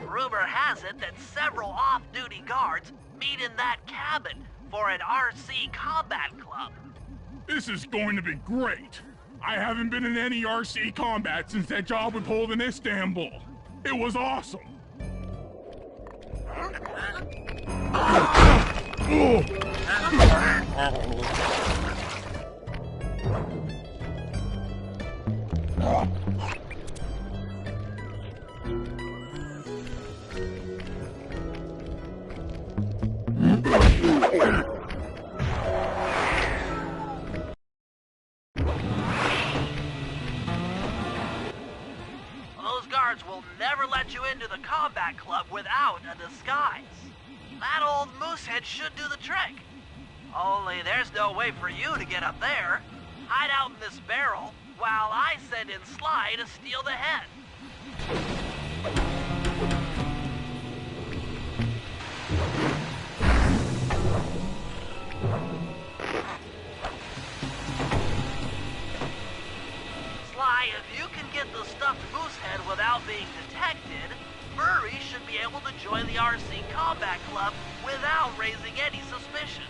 Rumor has it that several off-duty guards meet in that cabin for an RC combat club. This is going to be great. I haven't been in any RC combat since that job we pulled in Istanbul. It was awesome. Those guards will never let you into the combat club without a disguise. That old moosehead should do the trick. Only there's no way for you to get up there. Hide out in this barrel while I send in Sly to steal the head. Sly, if you can get the stuffed moosehead without being detected, Murray should be able to join the RC Combat Club without raising any suspicion.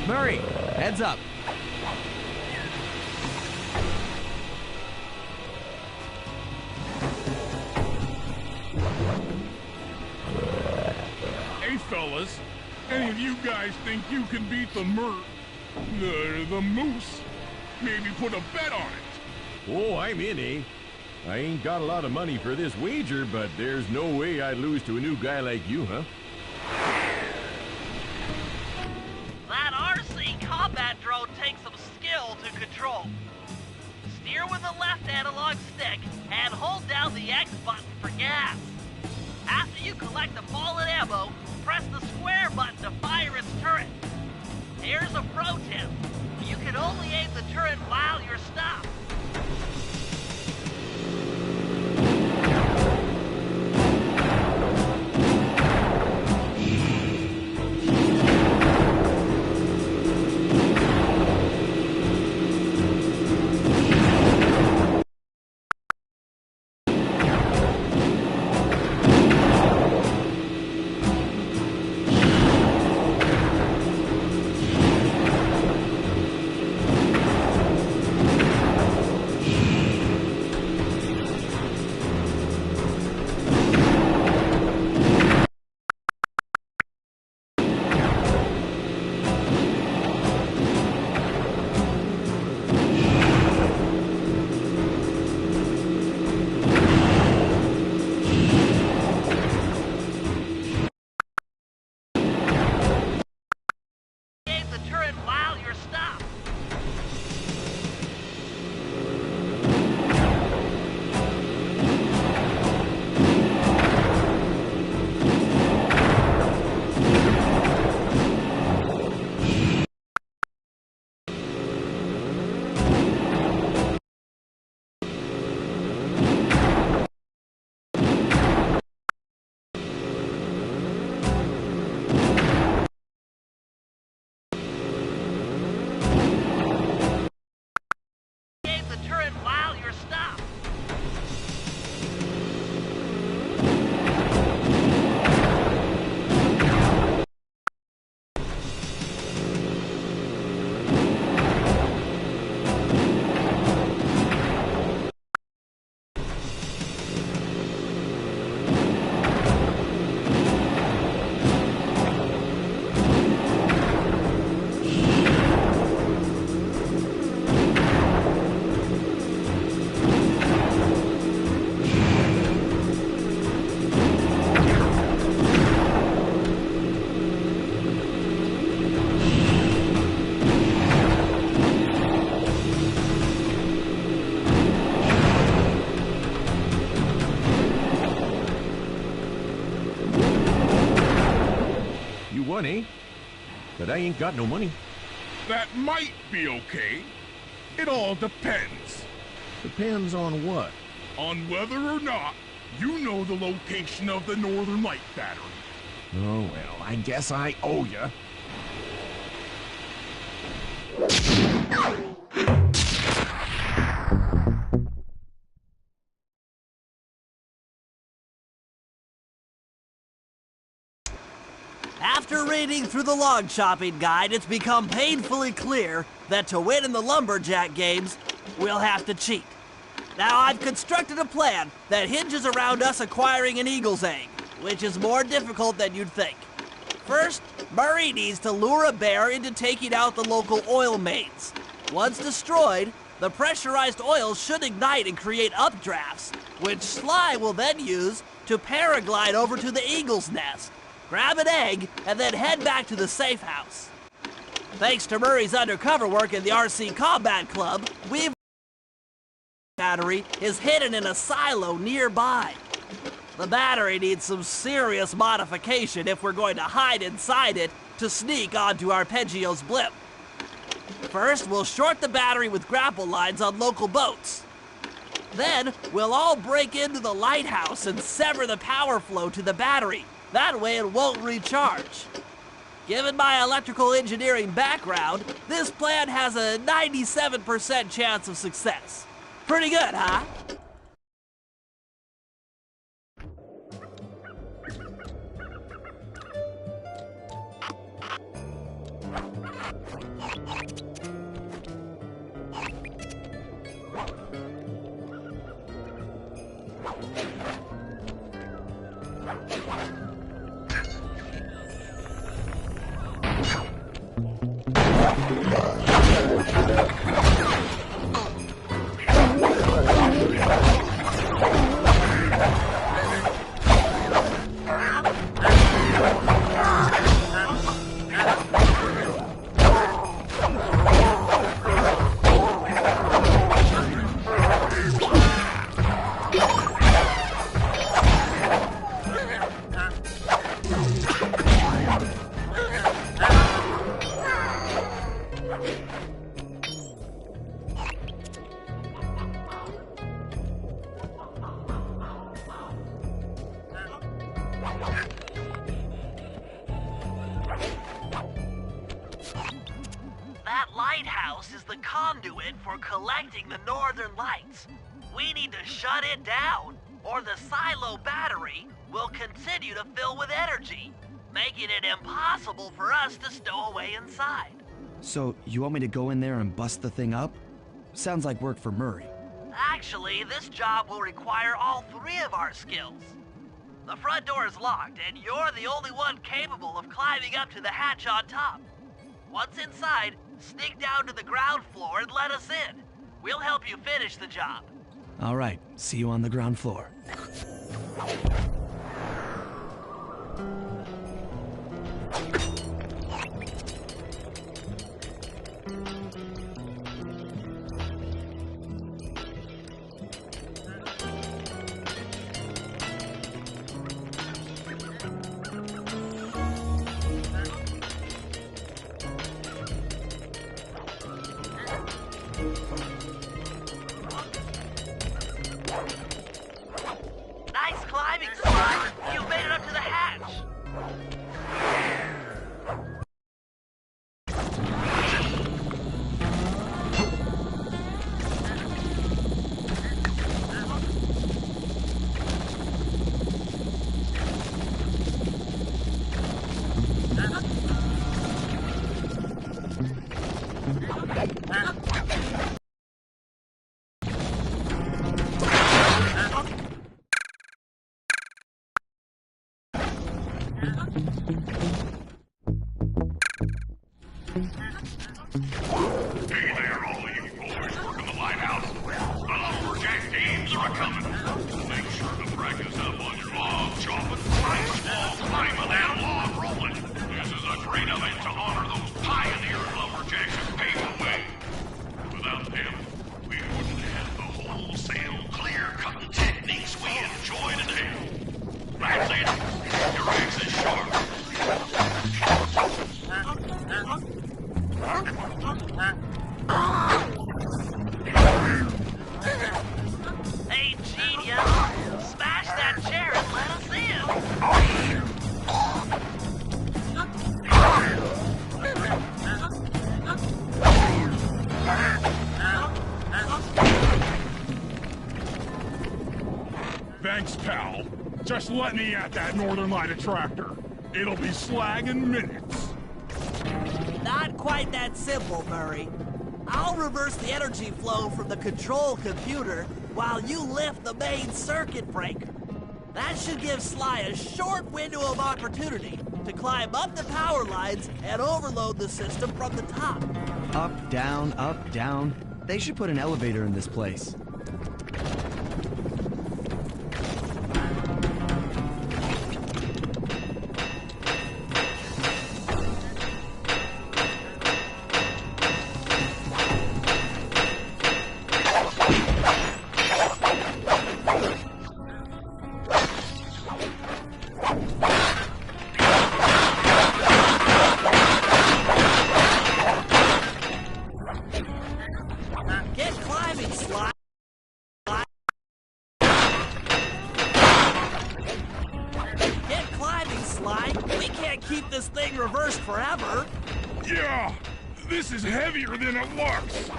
Murray, heads up. Hey, fellas. Any of you guys think you can beat the moose? Maybe put a bet on it. Oh, I'm in, eh? I ain't got a lot of money for this wager, but there's no way I'd lose to a new guy like you, huh? That RC combat drone takes some skill to control. Steer with the left analog stick and hold down the X button for gas. After you collect the ball and ammo, press the square button to fire its turret. Here's a pro tip. You can only aim the turret while you're stopped. Money, but I ain't got no money. That might be okay. It all depends. Depends on what? On whether or not you know the location of the Northern Light Battery. Oh, well, I guess I owe ya. After reading through the log chopping guide, it's become painfully clear that to win in the lumberjack games, we'll have to cheat. Now, I've constructed a plan that hinges around us acquiring an eagle's egg, which is more difficult than you'd think. First, Murray needs to lure a bear into taking out the local oil mains. Once destroyed, the pressurized oil should ignite and create updrafts, which Sly will then use to paraglide over to the eagle's nest, grab an egg, and then head back to the safe house. Thanks to Murray's undercover work in the RC Combat Club, the battery is hidden in a silo nearby. The battery needs some serious modification if we're going to hide inside it to sneak onto Arpeggio's blimp. First, we'll short the battery with grapple lines on local boats. Then, we'll all break into the lighthouse and sever the power flow to the battery. That way it won't recharge. Given my electrical engineering background, this plan has a 97% chance of success. Pretty good, huh? lighthouse is the conduit for collecting the northern lights. We need to shut it down, or the silo battery will continue to fill with energy, making it impossible for us to stow away inside. So, you want me to go in there and bust the thing up? Sounds like work for Murray. Actually, this job will require all three of our skills. The front door is locked, and you're the only one capable of climbing up to the hatch on top. Once inside, sneak down to the ground floor and let us in. We'll help you finish the job. All right, see you on the ground floor. Nice climbing, Sly. You made it up to the hatch. Hey there, all of you boys working the lighthouse. The lumberjack Thieves are a-coming. Make sure to practice up on your log chopping, ice wall climbing, and log rolling. This is a great event to honor those pioneer lumberjacks who paved the way. Without them, we wouldn't have the wholesale clear-cutting techniques we enjoy today. That's it. Your axe is sharp. Hey, genius! Smash that chair and let us in! Thanks, pal. Just let me at that Northern Light attractor. It'll be slag in minutes. Not quite that simple, Murray. I'll reverse the energy flow from the control computer while you lift the main circuit breaker. That should give Sly a short window of opportunity to climb up the power lines and overload the system from the top. Up, down, up, down. They should put an elevator in this place. Get climbing, Sly! Get climbing, Sly! We can't keep this thing reversed forever! Yeah, this is heavier than it looks.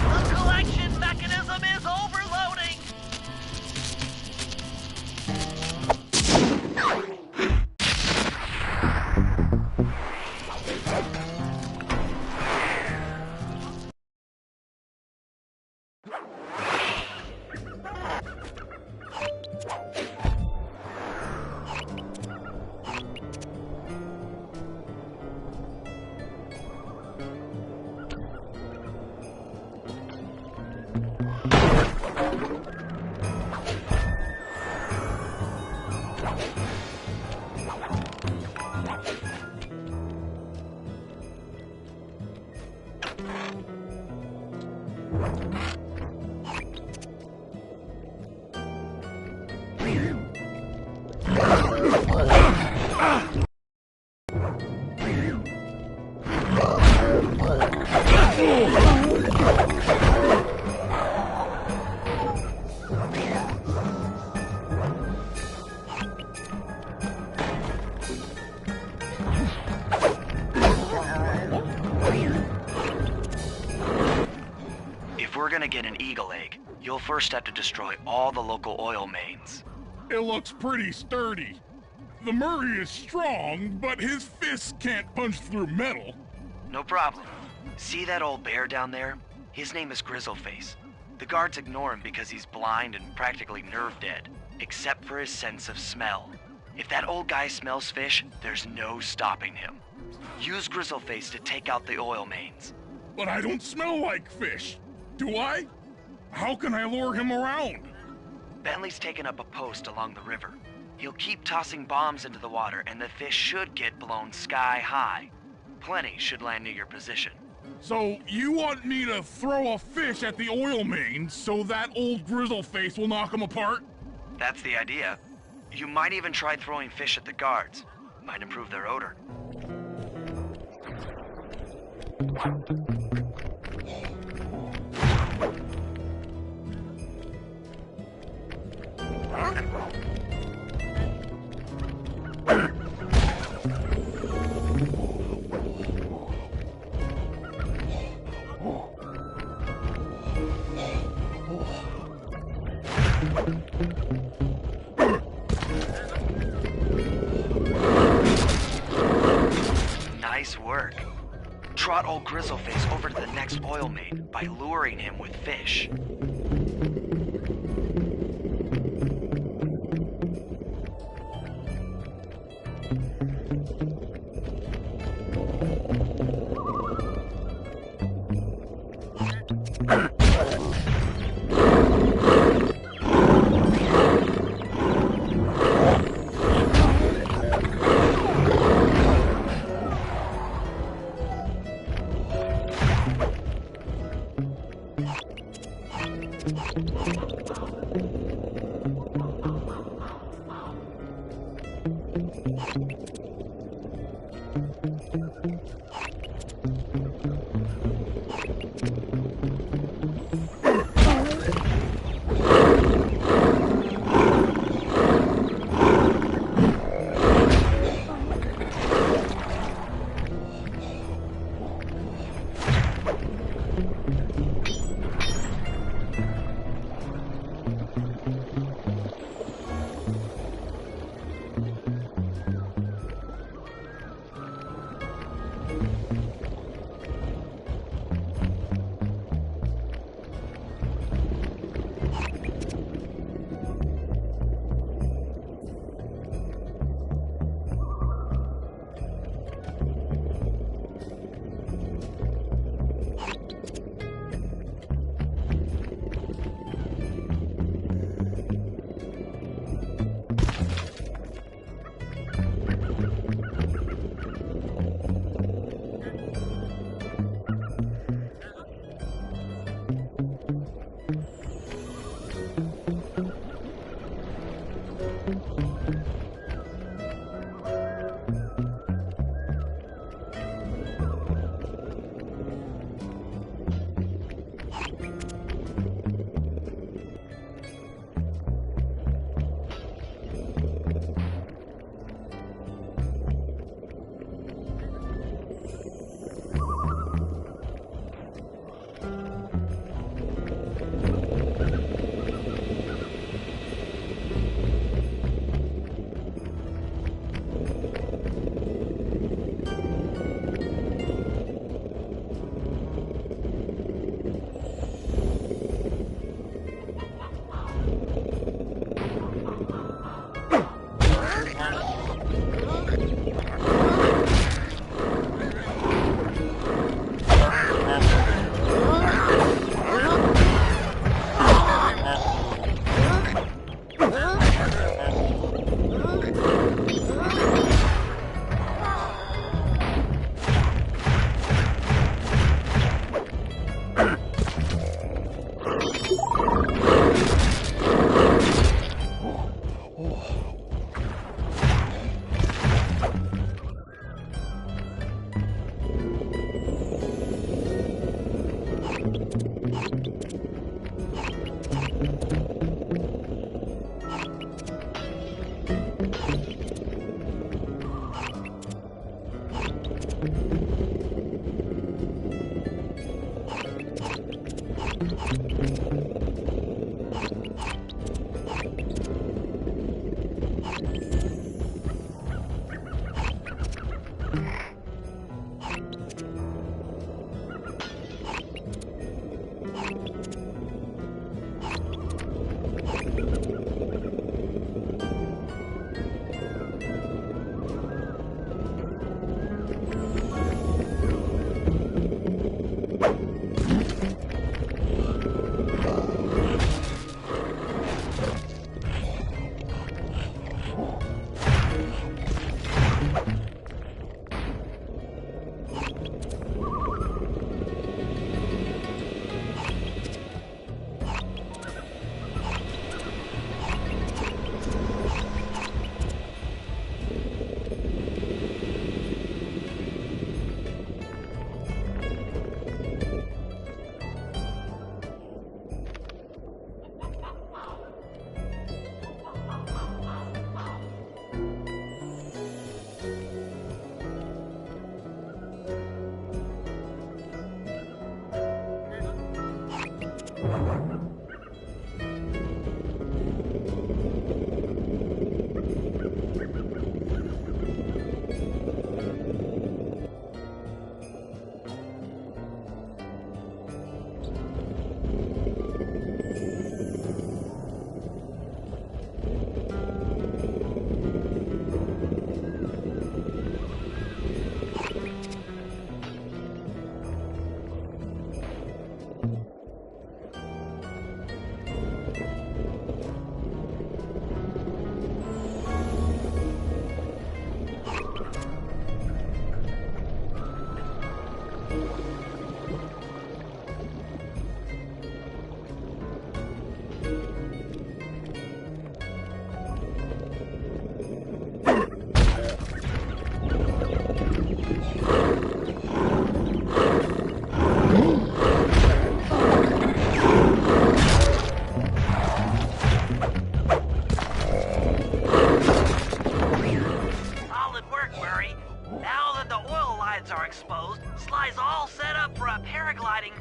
The collection mechanism is overloading! If we're gonna get an eagle egg, you'll first have to destroy all the local oil mains. It looks pretty sturdy. The Murray is strong, but his fists can't punch through metal. No problem. See that old bear down there? His name is Grizzleface. The guards ignore him because he's blind and practically nerve dead, except for his sense of smell. If that old guy smells fish, there's no stopping him. Use Grizzleface to take out the oil mains. But I don't smell like fish. Do I? How can I lure him around? Bentley's taken up a post along the river. He'll keep tossing bombs into the water and the fish should get blown sky high. Plenty should land near your position. So you want me to throw a fish at the oil mains so that old Grizzleface will knock him apart? That's the idea. You might even try throwing fish at the guards. Might improve their odor. Nice work. Trot old Grizzleface over to the next oil main by luring him with fish.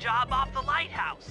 job off the lighthouse.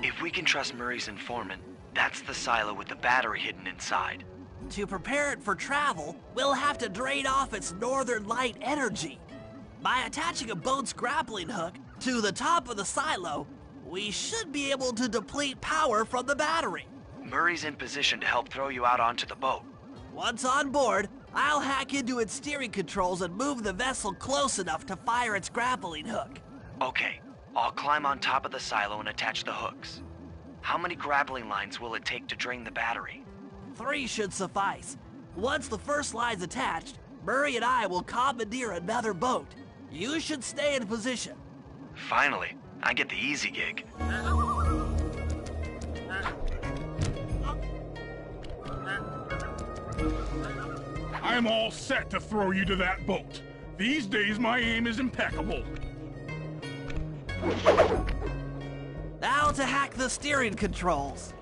If we can trust Murray's informant, that's the silo with the battery hidden inside. To prepare it for travel, we'll have to drain off its northern light energy. By attaching a boat's grappling hook to the top of the silo, we should be able to deplete power from the battery. Murray's in position to help throw you out onto the boat. Once on board, I'll hack into its steering controls and move the vessel close enough to fire its grappling hook. Okay, I'll climb on top of the silo and attach the hooks. How many grappling lines will it take to drain the battery? 3 should suffice. Once the first line's attached, Murray and I will commandeer another boat. You should stay in position. Finally, I get the easy gig. I'm all set to throw you to that boat. These days, my aim is impeccable. Now to hack the steering controls.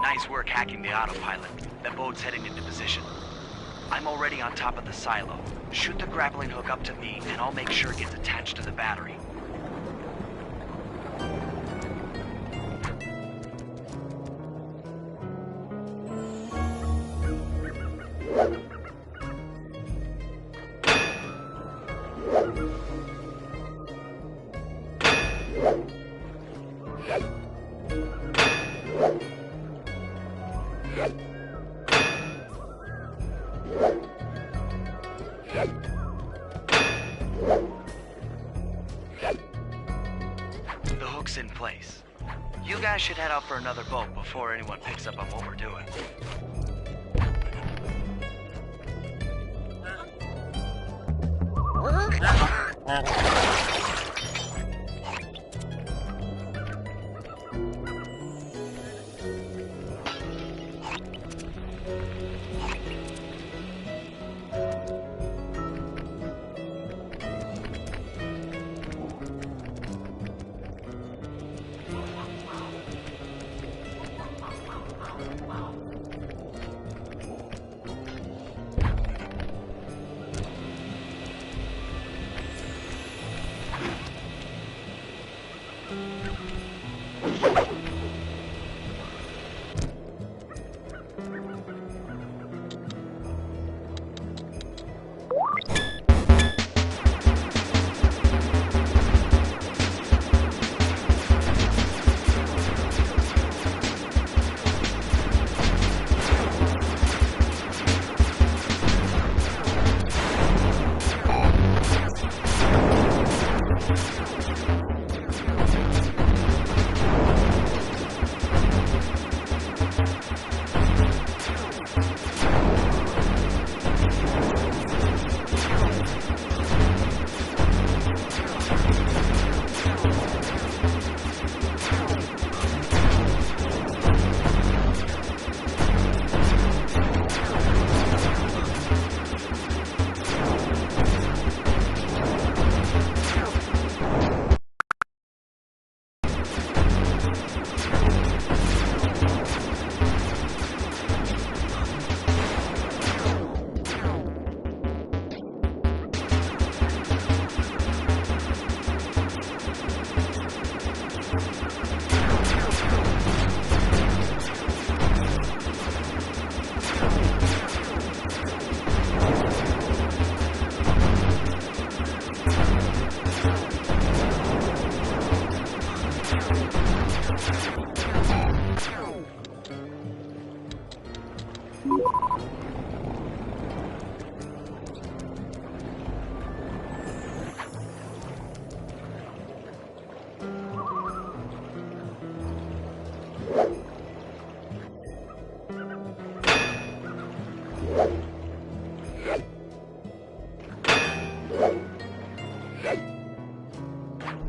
Nice work hacking the autopilot. The boat's heading into position. I'm already on top of the silo. Shoot the grappling hook up to me, and I'll make sure it gets attached to the battery. The hook's in place. You guys should head out for another boat before anyone picks up on what we're doing.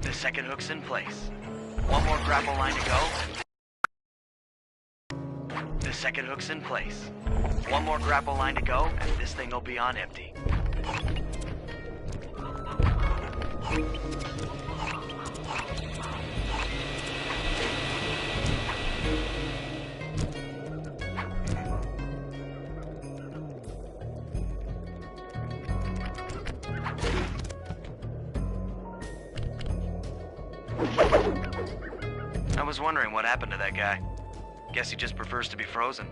The second hook's in place. One more grapple line to go. The second hook's in place. One more grapple line to go, and this thing will be on empty. I was wondering what happened to that guy. Guess he just prefers to be frozen.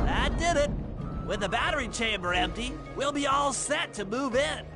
That did it. With the battery chamber empty, we'll be all set to move in.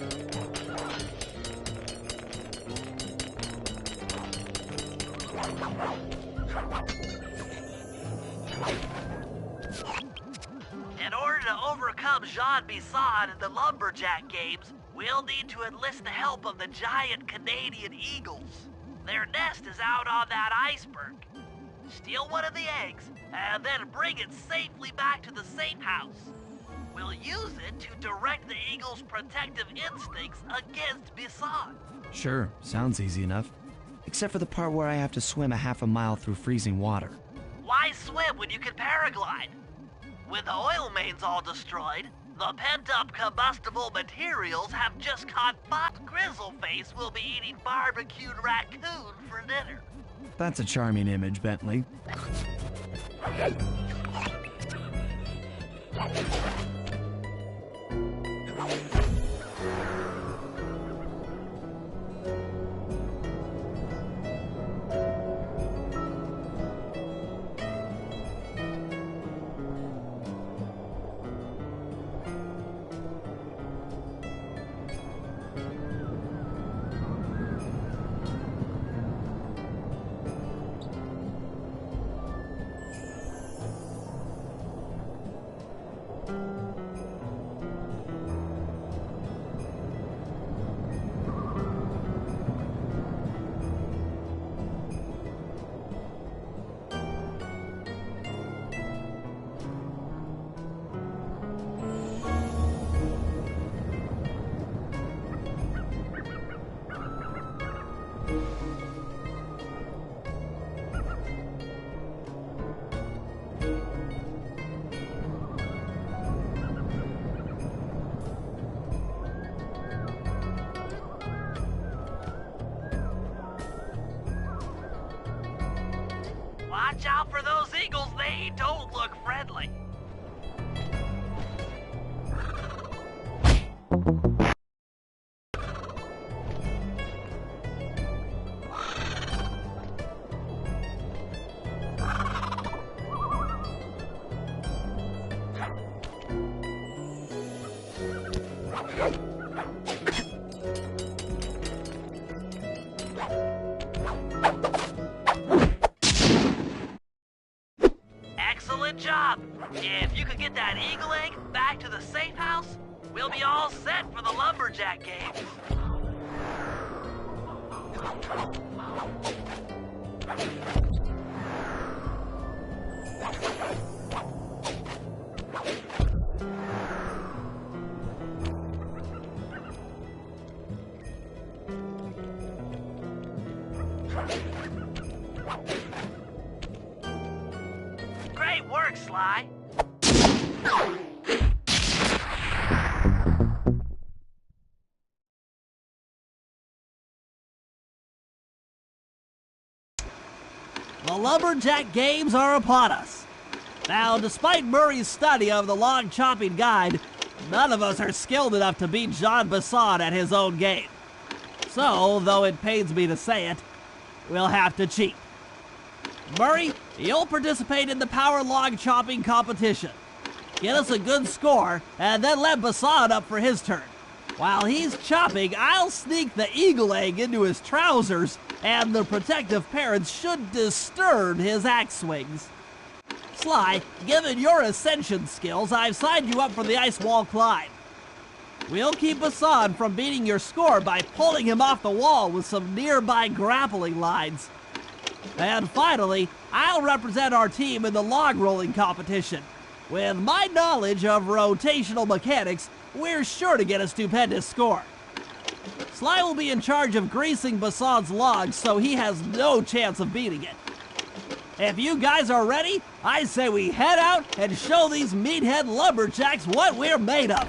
In order to overcome Jean Bisson in the lumberjack games, we'll need to enlist the help of the giant Canadian eagles. Their nest is out on that iceberg. Steal one of the eggs, and then bring it safely back to the safe house. We'll use it to direct the eagle's protective instincts against Bisson. Sure, sounds easy enough. Except for the part where I have to swim a half a mile through freezing water. Why swim when you can paraglide? With the oil mains all destroyed, the pent-up combustible materials have just caught fire. Grizzleface will be eating barbecued raccoon for dinner. That's a charming image, Bentley. Watch out for those eagles, they don't look friendly. Excellent job! If you could get that eagle egg back to the safe house, we'll be all set for the lumberjack games. Great work, Sly. The lumberjack games are upon us. Now, despite Murray's study of the log chopping guide, none of us are skilled enough to beat Jean Bisson at his own game. So, though it pains me to say it, we'll have to cheat. Murray, you'll participate in the power log chopping competition. Get us a good score, and then let Bisson up for his turn. While he's chopping, I'll sneak the eagle egg into his trousers, and the protective parents should disturb his axe swings. Sly, given your ascension skills, I've signed you up for the ice wall climb. We'll keep Bisson from beating your score by pulling him off the wall with some nearby grappling lines. And finally, I'll represent our team in the log rolling competition. With my knowledge of rotational mechanics, we're sure to get a stupendous score. Sly will be in charge of greasing Bisson's logs, so he has no chance of beating it. If you guys are ready, I say we head out and show these meathead lumberjacks what we're made of.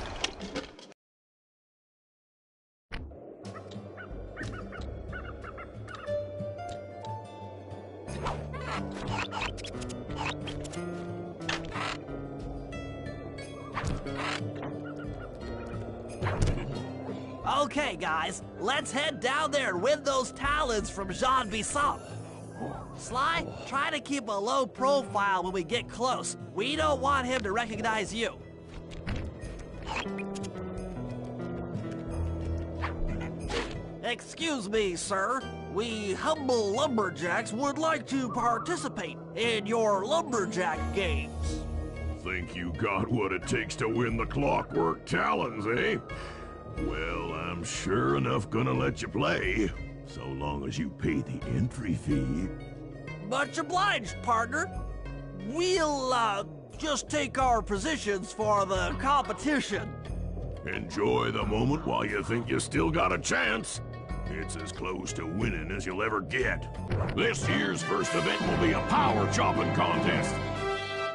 Okay, guys, let's head down there and win those talons from Jean Bisson. Sly, try to keep a low profile when we get close. We don't want him to recognize you. Excuse me, sir. We humble lumberjacks would like to participate in your lumberjack games. Think you got what it takes to win the Clockwork Talons, eh? Well, I'm sure enough gonna let you play, so long as you pay the entry fee. Much obliged, partner. We'll, just take our positions for the competition. Enjoy the moment while you think you still got a chance. It's as close to winning as you'll ever get. This year's first event will be a power chopping contest.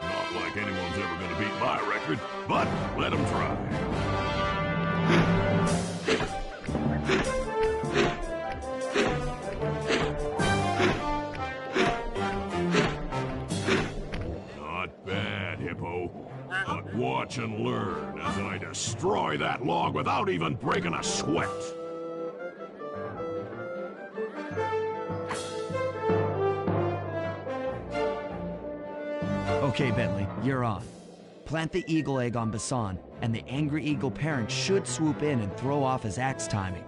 Not like anyone's ever gonna beat my record, but let them try. Not bad, Hippo. But watch and learn as I destroy that log without even breaking a sweat. Okay, Bentley, you're on. Plant the eagle egg on Basan, and the angry eagle parent should swoop in and throw off his axe timing.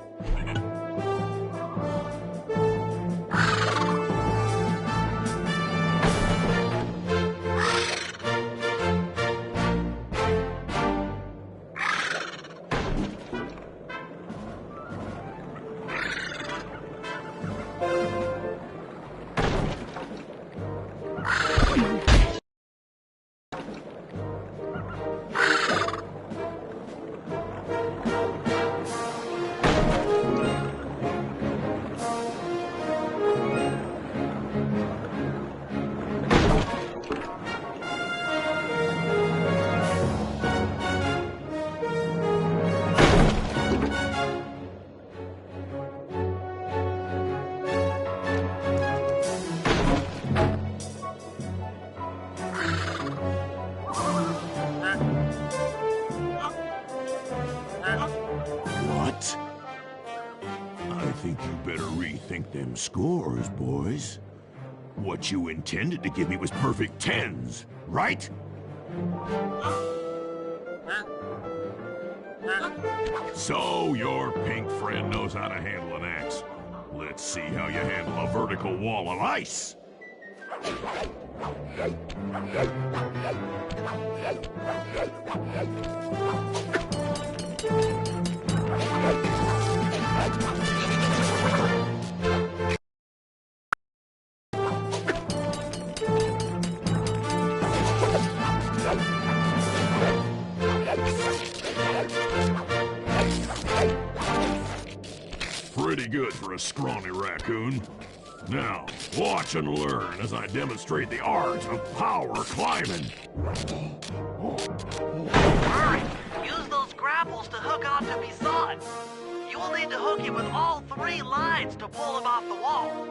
What? I think you better rethink them scores, boys. What you intended to give me was perfect tens, right? So your pink friend knows how to handle an axe. Let's see how you handle a vertical wall of ice. Pretty good for a scrawny raccoon. Now, watch and learn as I demonstrate the art of power climbing. Hurry! Use those grapples to hook onto Bisan. You will need to hook him with all 3 lines to pull him off the wall.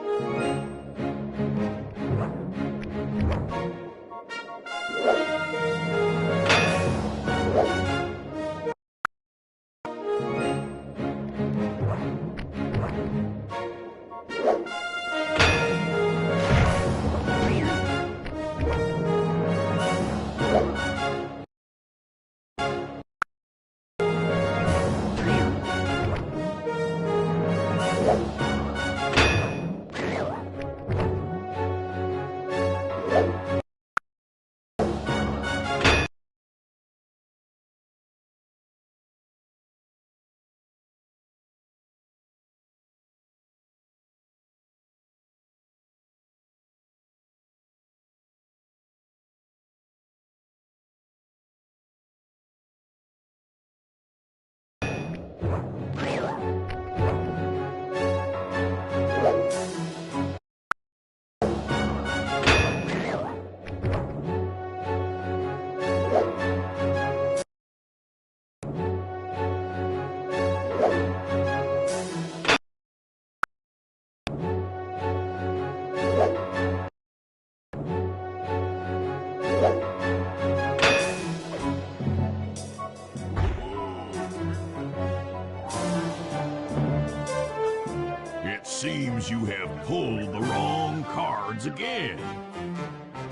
Seems you have pulled the wrong cards again.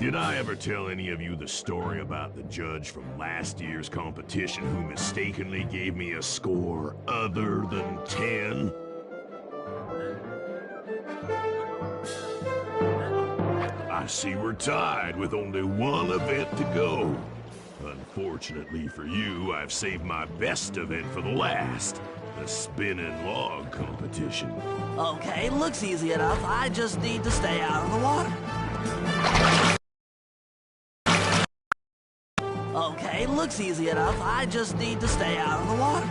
Did I ever tell any of you the story about the judge from last year's competition who mistakenly gave me a score other than 10? I see we're tied with only one event to go. Unfortunately for you, I've saved my best event for the last. The spinning log competition. Okay, looks easy enough. I just need to stay out of the water. Okay, looks easy enough. I just need to stay out of the water.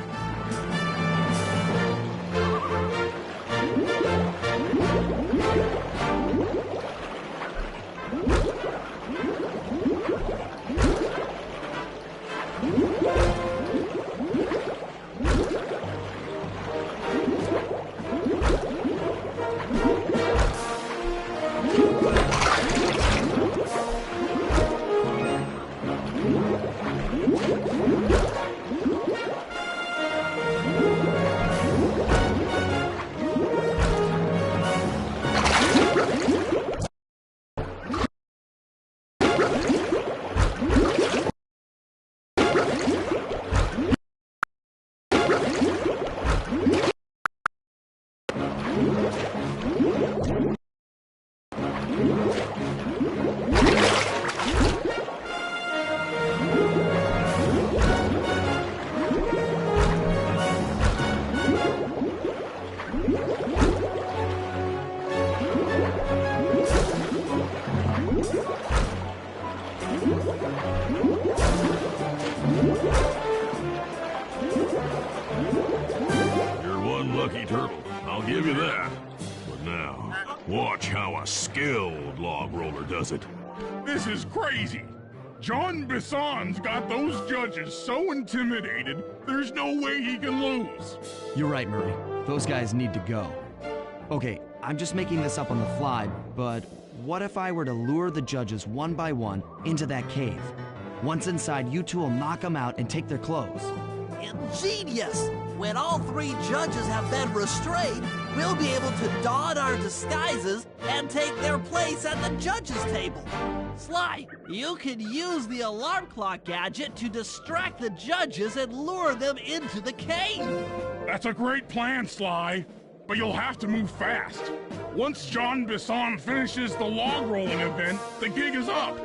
Lucky turtle, I'll give you that. But now, watch how a skilled log roller does it. This is crazy. John Bisson's got those judges so intimidated, there's no way he can lose. You're right, Murray. Those guys need to go. Okay, I'm just making this up on the fly, but what if I were to lure the judges one by one into that cave? Once inside, you two will knock them out and take their clothes. Ingenious! When all three judges have been restrained, we'll be able to don our disguises and take their place at the judges' table. Sly, you can use the alarm clock gadget to distract the judges and lure them into the cave. That's a great plan, Sly, but you'll have to move fast. Once John Bisson finishes the log rolling event, the gig is up.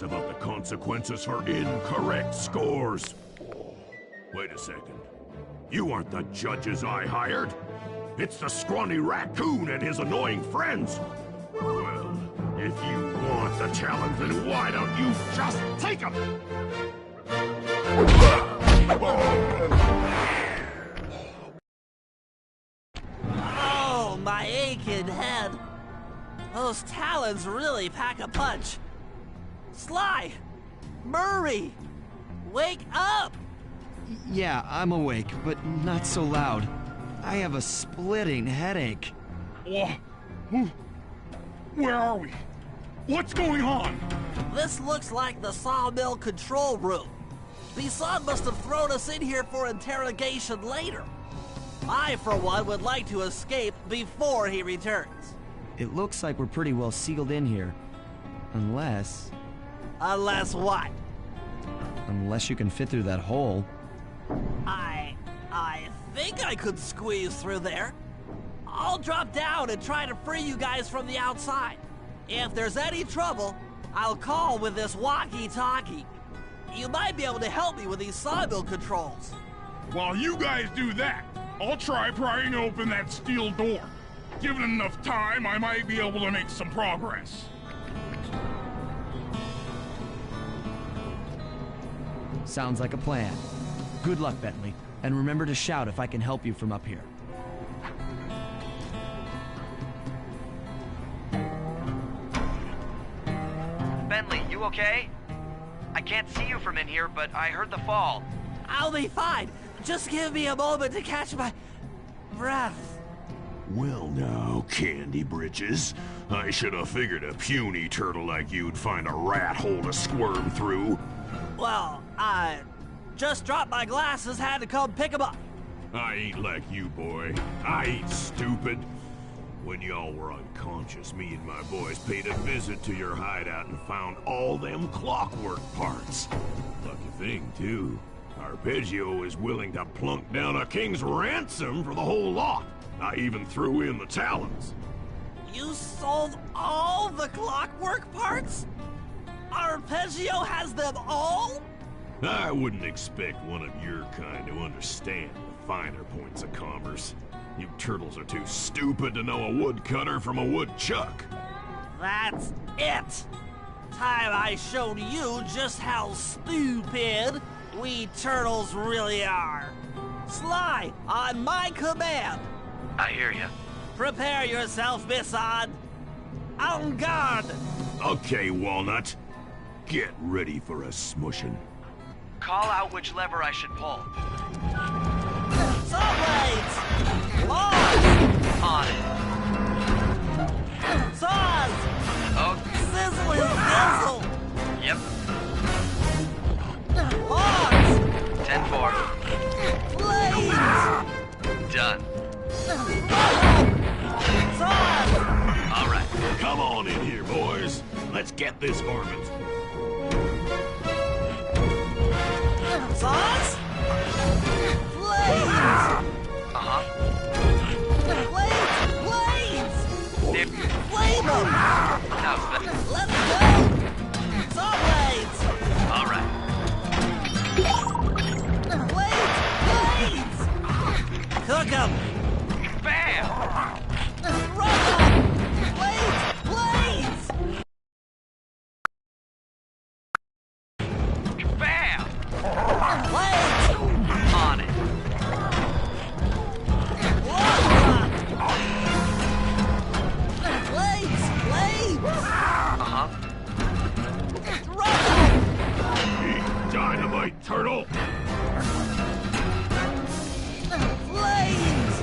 about the consequences for incorrect scores. Wait a second. You aren't the judges I hired. It's the scrawny raccoon and his annoying friends. Well, if you want the challenge, then why don't you just take them? Oh, my aching head. Those talons really pack a punch. Sly! Murray! Wake up! Yeah, I'm awake, but not so loud. I have a splitting headache. Where are we? What's going on? This looks like the sawmill control room. Bisson must have thrown us in here for interrogation later. I, for one, would like to escape before he returns. It looks like we're pretty well sealed in here. Unless... Unless what? Unless you can fit through that hole. I think I could squeeze through there. I'll drop down and try to free you guys from the outside. If there's any trouble, I'll call with this walkie-talkie. You might be able to help me with these sawmill controls. While you guys do that, I'll try prying open that steel door. Given enough time, I might be able to make some progress. Sounds like a plan. Good luck, Bentley. And remember to shout if I can help you from up here. Bentley, you okay? I can't see you from in here, but I heard the fall. I'll be fine. Just give me a moment to catch my breath. Well now, Candy Britches. I should have figured a puny turtle like you'd find a rat hole to squirm through. Well, I just dropped my glasses, had to come pick them up. I ain't like you, boy. I ain't stupid. When y'all were unconscious, me and my boys paid a visit to your hideout and found all them clockwork parts. Lucky thing, too. Arpeggio is willing to plunk down a king's ransom for the whole lot. I even threw in the talons. You sold all the clockwork parts? Arpeggio has them all? I wouldn't expect one of your kind to understand the finer points of commerce. You turtles are too stupid to know a woodcutter from a woodchuck. That's it. Time I showed you just how stupid we turtles really are. Sly, on my command. I hear you. Prepare yourself, Bisson. En garde. Okay, Walnut. Get ready for a smushin'. Call out which lever I should pull. Saw blades! Laws! On it. Saws! Oh, Sizzle his nizzle! yep. Logs! 10-4. Blades! Done. Saws! All right. Come on in here, boys. Let's get this varmint. Saws? Blades! Uh-huh. Blades! Flame them! How's that? Let's go! Saw blades! All right. Blades! Cook them! Bam! Run them! Blades! Bam! Blades! On it. Blades! Uh-huh. Run them! Eat dynamite, turtle! Blades!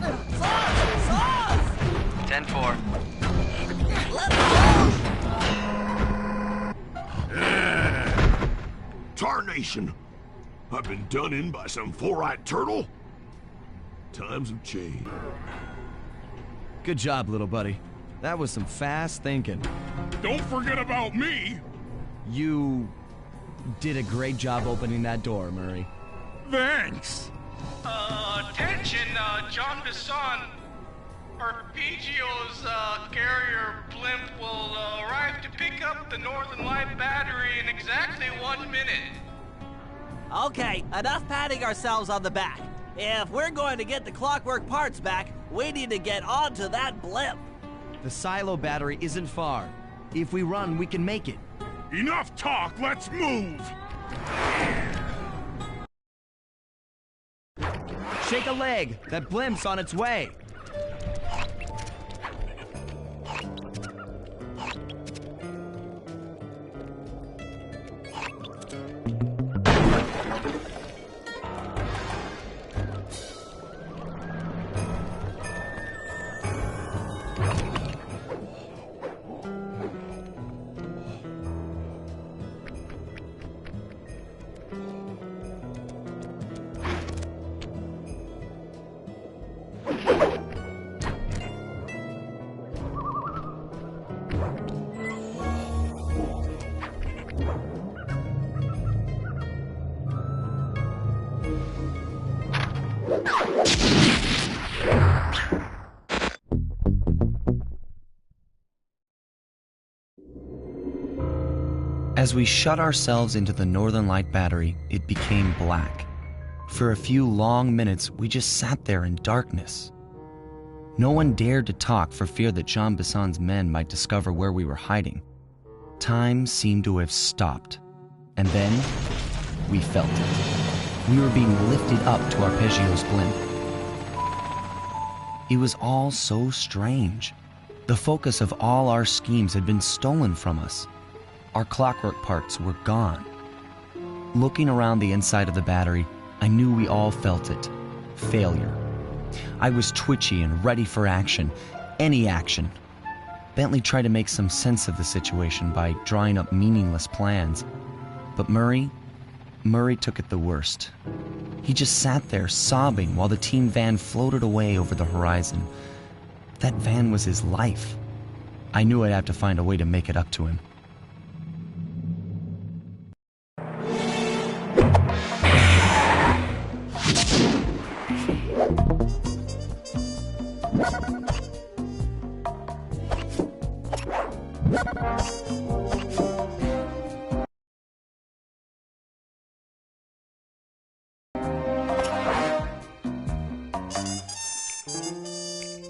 Sauce! 10-4. Let's go! Tarnation! I've been done in by some four-eyed turtle? Times have changed. Good job, little buddy. That was some fast thinking. Don't forget about me. You did a great job opening that door, Murray. Thanks. Attention, John Bisson. Arpeggio's carrier blimp will arrive to pick up the Northern Light battery in exactly 1 minute. Okay, enough patting ourselves on the back. If we're going to get the clockwork parts back, we need to get onto that blimp. The silo battery isn't far. If we run, we can make it. Enough talk, let's move. Shake a leg. That blimp's on its way. As we shut ourselves into the Northern Light battery, it became black. For a few long minutes, we just sat there in darkness. No one dared to talk for fear that Jean Bisson's men might discover where we were hiding. Time seemed to have stopped. And then, we felt it. We were being lifted up to Arpeggio's blimp. It was all so strange. The focus of all our schemes had been stolen from us. Our clockwork parts were gone. Looking around the inside of the battery, I knew we all felt it. Failure. I was twitchy and ready for action. Any action. Bentley tried to make some sense of the situation by drawing up meaningless plans. But Murray took it the worst. He just sat there sobbing while the team van floated away over the horizon. That van was his life. I knew I'd have to find a way to make it up to him.